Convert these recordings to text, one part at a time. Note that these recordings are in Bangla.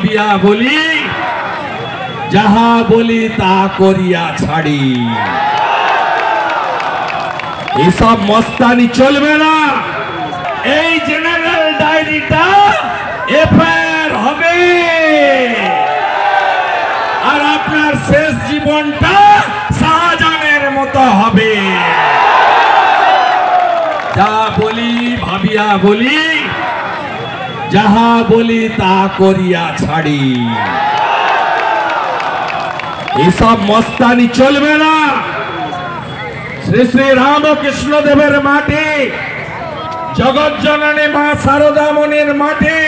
ভাবিয়া বলি, যাহা বলি তা করিয়া ছাড়ি। এসব মস্তানি চলবে না। এই জেনারেল ডায়েরিটা এফআইআর হবে, আর আপনার শেষ জীবনটা শাহজাহানের মতো হবে। যা বলি ভাবিয়া বলি, যাহা বলি তা করিয়া ছাড়ি। এসব মস্তানি চলবে না। শ্রী শ্রী রামকৃষ্ণ দেবের মাটি, জগৎ জননী মা শারদামণির মাটি,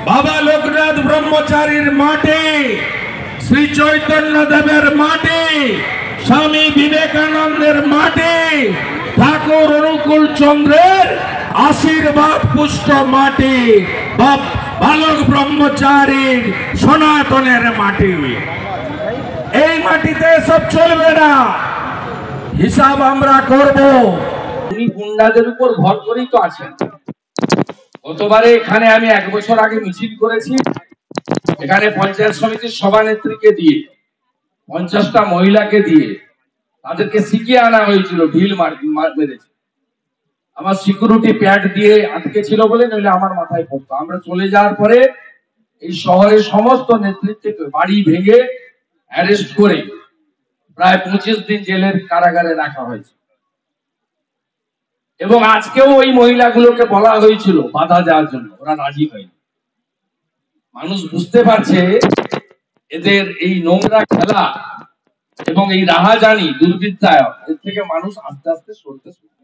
বাবা লোকনাথ ব্রহ্মচারীর মাটি, শ্রী চৈতন্য দেবের মাটি, স্বামী বিবেকানন্দের মাটি, ঠাকুর অনুকূল চন্দ্রের আশীর্বাদ পুষ্ট মাটি, বালক ব্রহ্মচারীর সনাতনের মাটি। এই মাটিতে সব চলবে না, হিসাব আমরা করব। উনি গুন্ডাদের উপর ভর করেই তো আছেন। গতবারে এখানে আমি 1 বছর আগে মিছিল করেছি, এখানে পঞ্চায়েত সমিতির সভানেত্রীকে দিয়ে, 50টা মহিলাকে দিয়ে তাদেরকে শিখিয়ে আনা হয়েছিল। ঢিল মেরেছে, আমার সিকিউরিটি প্যাড দিয়ে আটকে ছিল বলে, নইলে আমার মাথায় পড়তো। আমরা চলে যাওয়ার পরে এই শহরের সমস্ত নেতৃত্বকে বাড়ি ভেঙে অ্যারেস্ট করে প্রায় 25 দিন জেলের কারাগারে রাখা হয়েছে। এবং আজকেও ওই মহিলাগুলোকে বলা হয়েছিল বাধা দেওয়ার জন্য, ওরা রাজি হয়নি। মানুষ বুঝতে পারছে এদের এই নোংরা খেলা এবং এই রাহাজানি দুর্বৃত্তায়ন, এর থেকে মানুষ আস্তে আস্তে সরতে শুরু।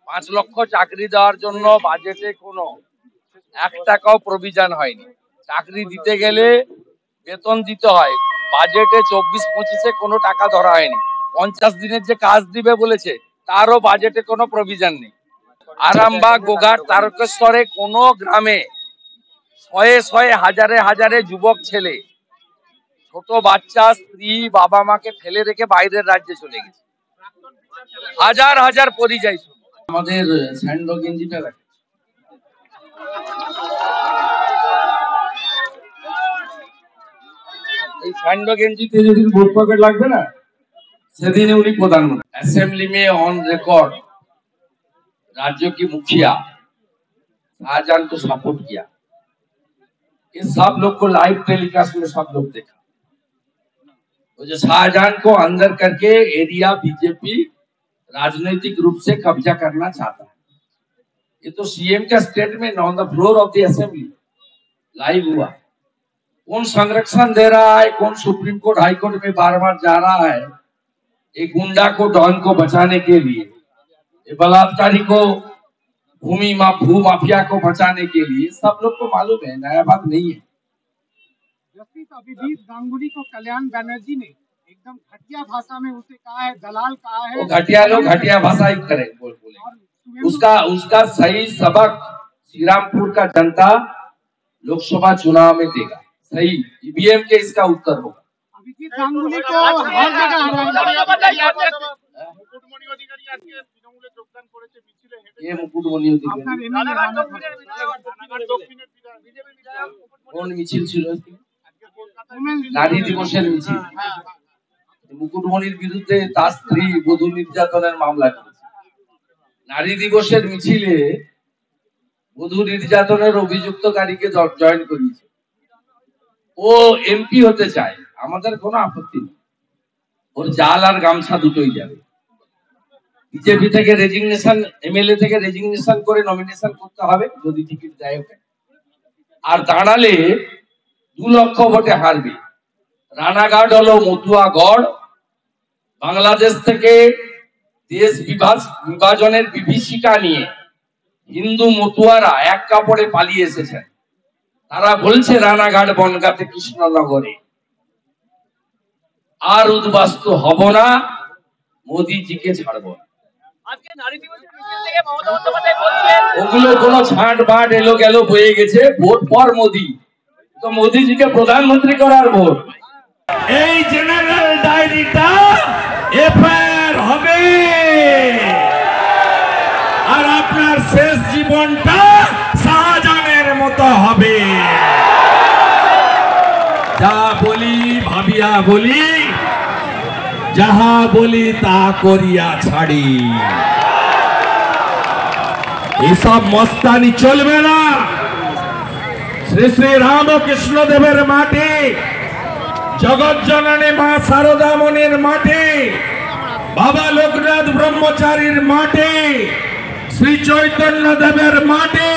5 লক্ষ চাকরি দেওয়ার জন্য বাজেটে কোনো 1 টাকাও প্রভিশন হয়নি। চাকরি দিতে গেলে বেতন দিতে হয়, বাজেটে 24-25-এ কোনো টাকা ধরা হয়নি। 50 দিনের যে কাজ দিবে বলেছে, তারও বাজেটে কোনো প্রভিশন নেই। আরামবাগ, গোঘাট, তারকেশ্বরে কোনো গ্রামে শয়ে শয়ে হাজারে হাজারে যুবক ছেলে, ছোট বাচ্চা, স্ত্রী, বাবা মাকে ফেলে রেখে বাইরের রাজ্যে চলে গেছে। হাজার হাজার পরিযায়ী। আমাদের স্যান্ডো গেঞ্জিটা রাখে, এই স্যান্ডো গেঞ্জিতে যেদিন ভোট পকেট লাগবে না, সেদিনে উনি প্রধানমন্ত্রী। असेंबली में ऑन रिकॉर्ड राज्य की मुखिया शाहजहां को सपोर्ट किया। ये सब लोग को लाइव टेलीकास्ट में सब लोग देखा। वो जो शाहजहां को अंदर करके एरिया बीजेपी राजनीतिक रूप से कब्जा करना चाहता है। ये तो सीएम का statement on the floor of the assembly live हुआ। कौन संरक्षण दे रहा है, कौन सुप्रीम कोर्ट हाई कोर्ट में बार बार जा रहा है, एक गुंडा को, डॉन को बचाने के लिए, बलात्कारी को, भू माफिया को बचाने के लिए। सब लोग को मालूम है, नया बात नहीं है। जस्टिस अभिजीत गांगुली को कल्याण बनर्जी ने एकदम घटिया भाषा में उसे कहा है, दलाल कहा है। घटिया लोग घटिया भाषा ही करे बोले। उसका सही सबक श्रीरामपुर का जनता लोकसभा चुनाव में देगा। सही ईवीएम के इसका उत्तर होगा। अभिजीत गांगुली को हर जगह ये मुकुटमणि কোন মিছিল ছিল? নারী দিবসের মিছিল। মুকুটমণির বিরুদ্ধে তার স্ত্রী বধূ নির্যাতনের মামলা করেছে। নারী দিবসের মিছিলে বধূ নির্যাতনের অভিযুক্তকারীকে জয়েন করিয়েছে। ও এমপি হতে চায়, আমাদের কোনো আপত্তি নেই, ওর জাল আর গামছা দুটোই যাবে। বিজেপি থেকে রেজিগনেশন, এমএলএ থেকে রেজিগনেশন করে নমিনেশন করতে হবে যদি টিকিট দেয় ওকে। আর দাঁড়ালে 2 লক্ষ ভোটে হারবে। রানাঘাট হলো মতুয়াগড়। বাংলাদেশ থেকে দেশ বিভাজনের বিভীষিকা নিয়ে হিন্দু মতুয়ারা এক কাপড়ে পালিয়ে এসেছেন। তারা বলছে রানাঘাট, বনগাঁতে, কৃষ্ণনগরে আর উদ্বাস্তু হব না, মোদিজিকে ছাড়ব না। ওগুলো কোনো ছাঁট বাট এলো গেল বয়ে গেছে। ভোট পর মোদি, তো মোদিজিকে প্রধানমন্ত্রী করার ভোট। এই জেনারেল ডায়েরিটা এফআইআর হবে, আর আপনার শেষ জীবনটা শাহজাহানের মতো হবে। বলি ভাবিয়া বলি, যাহা বলি তা করিয়া ছাড়ি। এসব মস্তানি চলবে না। শ্রী শ্রী রামকৃষ্ণ দেবের মাটি, জগৎ জননী মা শারদামণির মাটি, বাবা লোকনাথ ব্রহ্মচারীর মাটি, শ্রী চৈতন্য দেবের মাটি,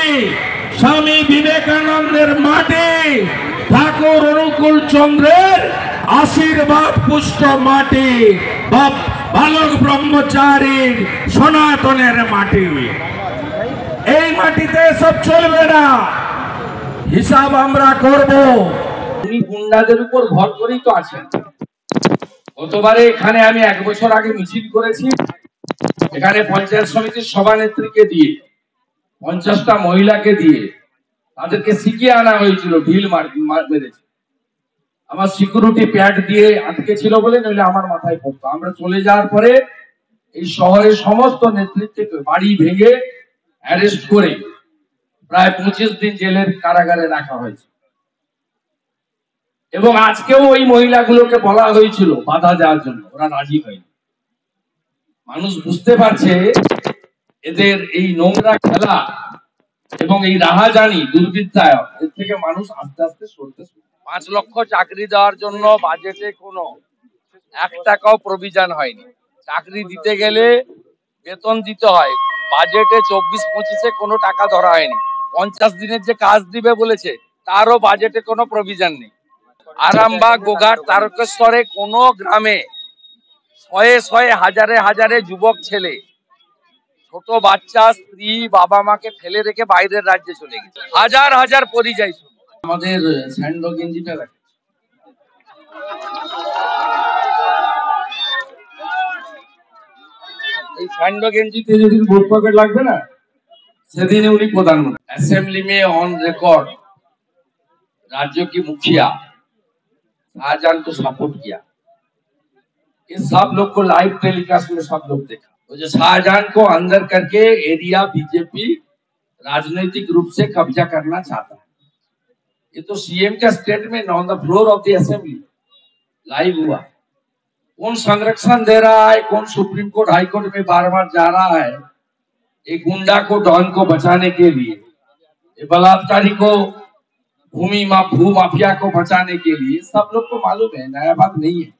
স্বামী বিবেকানন্দের মাটি, ঠাকুর অনুকূল চন্দ্রের আশীর্বাদ পুষ্ট মাটি, বালক ব্রহ্মচারীর সনাতনের মাটি। এই মাটিতে সব চলবে না, হিসাব আমরা করব। উনি গুন্ডাদের উপর ভর করেই তো আছেন। গতবারে এখানে আমি 1 বছর আগে মিছিল করেছি, এখানে পঞ্চায়েত সমিতির সভানেত্রীকে দিয়ে, 50টা মহিলাকে দিয়ে তাদেরকে শিখিয়ে আনা হয়েছিল, ঢিল মেরেছে। আমার সিকিউরিটি প্যাড দিয়ে আটকে ছিল বলে, নইলে আমার মাথায় পড়তো। আমরা চলে যাওয়ার পরে এই শহরের সমস্ত নেতৃত্বকে বাড়ি ভেঙে অ্যারেস্ট করে প্রায় 25 দিন জেলের কারাগারে রাখা হয়েছে। এবং আজকেও ওই মহিলাগুলোকে বলা হয়েছিল বাধা দেওয়ার জন্য, ওরা রাজি হয়নি। মানুষ বুঝতে পারছে এদের এই নোংরা খেলা এবং এই রাহাজানি দুর্বৃত্তায়ন, এর থেকে মানুষ আস্তে আস্তে সরতে শুরু। 5 লক্ষ চাকরি দেওয়ার জন্য বাজেটে কোনো 1 টাকাও প্রভিশন হয়নি। চাকরি দিতে গেলে বেতন দিতে হয়, বাজেটে 24-25-এ কোনো টাকা ধরা হয়নি। 50 দিনের যে কাজ দিবে বলেছে, তারও বাজেটে কোনো প্রভিশন নেই। আরামবাগ, গোঘাট, তারকেশ্বরে কোনো গ্রামে শয়ে শয়ে হাজারে হাজারে যুবক ছেলে, ছোট বাচ্চা, স্ত্রী, বাবা মাকে ফেলে রেখে বাইরের রাজ্যে চলে গেছে। হাজার হাজার পরিযায়ী শ্রমিক। আমাদের স্যান্ডো গেঞ্জিটা রাখে, এই স্যান্ডো গেঞ্জিতে যেদিন ভোট পকেট লাগবে না, সেদিনে উনি प्रधानमंत्री। असेंबली में ऑन रिकॉर्ड राज्यों की मुखिया शाहजहां को सपोर्ट किया। इस सब लोग को लाइव टेलीकास्ट में सब लोग देखा। तो जो शाहजहां को अंदर करके एरिया बीजेपी राजनीतिक रूप से कब्जा करना चाहता है। ये तो सीएम का statement on the floor of the assembly live हुआ। कौन संरक्षण दे रहा है, कौन सुप्रीम कोर्ट हाई कोर्ट में बार बार जा रहा है, एक गुंडा को, डॉन को बचाने के लिए, ये बलात्कारी को, भू माफिया को बचाने के लिए। सब लोग को मालूम है, नया बात नहीं है।